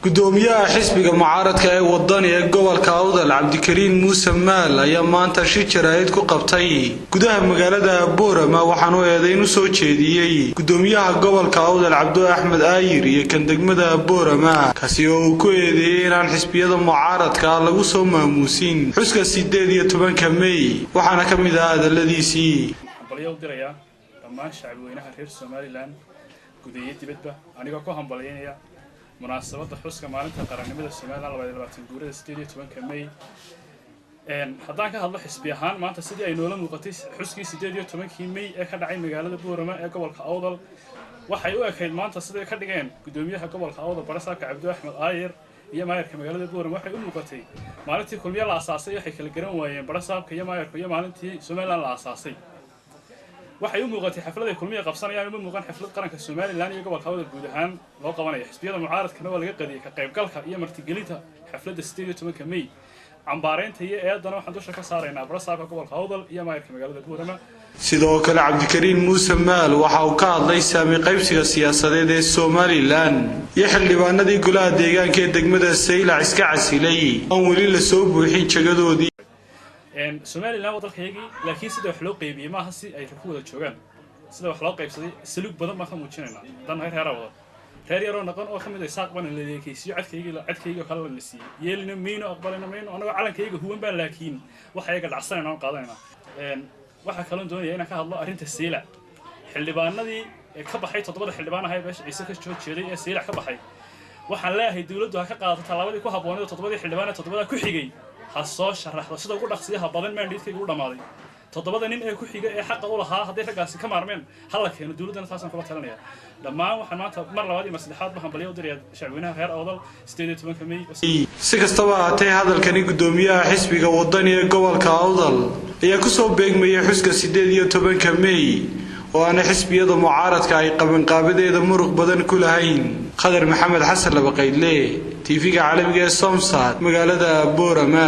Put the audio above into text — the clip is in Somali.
gudoomiyaha xisbiga mucaaradka ee wadaniga gobolka Awdal Cabdikariin Muuse Maal ayaa maanta shir jaraa'id ku qabtay gudaha magaalada Boorama waxaanu eedayn u soo jeediyay gudoomiyaha gobolka Awdal Cabdo Axmed Aayir iyo kan degmada Boorama kaasi oo ku eedeeyay inaan xisbiyada mucaaradka lagu soo maamuusin xuska 18 May waxaana kamid ah hadaladiisii dhammaan shacabweynaha reer Somaliland gudaha dibadba aniga ku hambalyeynaya munaasabada xuska maalinta qarannimada Somaliland 2020 guurida 18 May haddaan ka hadlo xisbi ahaan maanta sidii ay noola muuqatay xuskii 18 May ee ka dhacay magaalada Boorama ee gobolka Awdal waxay u ekeyd maanta sidii ka dhigeen gudoomiyaha gobolka Awdal Barasaabka Cabdo Axmed Aayir iyo maayarka magaalada Boorama waxay u muuqatay maalintii kulmiye la aasaasay waxay kala garan waayeen Barasaabka iyo maayarka iyo maalintii Somaliland la aasaasay waxay u muuqatay xaflad ay kulmiye qabsanayaan uma muuqan xaflad qaranka Somaliland iyo gobolka Awdal guud ahaan loo qabanayo xisbiyada mucaaradkana waa laga qadiyay ka qaybgalka iyo martigelinta xafladda 18 May cambaareynta iyo eedana waxaan dusha ka saaraynaa Barasaabka gobolka Awdal iyo maayarka magaalada Boorama sidoo kale Cabdikariin Muuse Maal waxa uu ka hadlay saami qaybsiga siyaasadeed ee Somaliland iyo xildhibaanadii golaha deegaanka ee degmada Saylac iska casilay oo wali la soo buuxin jagadoodii Somaliland wadalkaygi laakiin sida wax loo qaybiyay ma aha si ay ku wada joogan sida wax loo qaybsaday salug badan ma ka muujinayna dan reer yaro noqon oo kamid ah saaq badan leeyahay cadkayga kala la siiyay yeelina miino aqbalina miino anaga calankayga huwan baan laakiin waxa ay gadacsanayna oo qaadanayna waxa kale oo doonaya inaan ka hadlo arrinta Saylac xildhibaanadii ka baxay 7 xildhibaan ahay beesha ciise ka soo jeeday ee Saylac ka baxay waxaan leeyahay dawladdu ha ka qaadato talaabadii ku habboonay 7 xildhibaan 7 ku xigay hasoo sharaxdo sida ugu dhaqsiyaha badan maandhiidkayga u dhamaaday 7 nin ee ku xiga ee xaq u lahaa haday ragaasi ka maarmeen hal la keeno dawladana taasan kula talanaya dhammaan waxaan maanta mar labaad iyo saddexaad baan balyo u diray shacabweynaha reer Awdal 18 May si kastaba haatee hadalkani gudoomiyaha xisbiga wadaniga gobolka Awdal ayaa ku soo beegmayay xuska 18 May oo aan xisbiyada mucaaradka ay qaban qaabadeeda muruq badan ku lahayn Qadar Maxamed Xasan Labaqayle TV-ga caalamiga ee Somsat magaalada Boorama.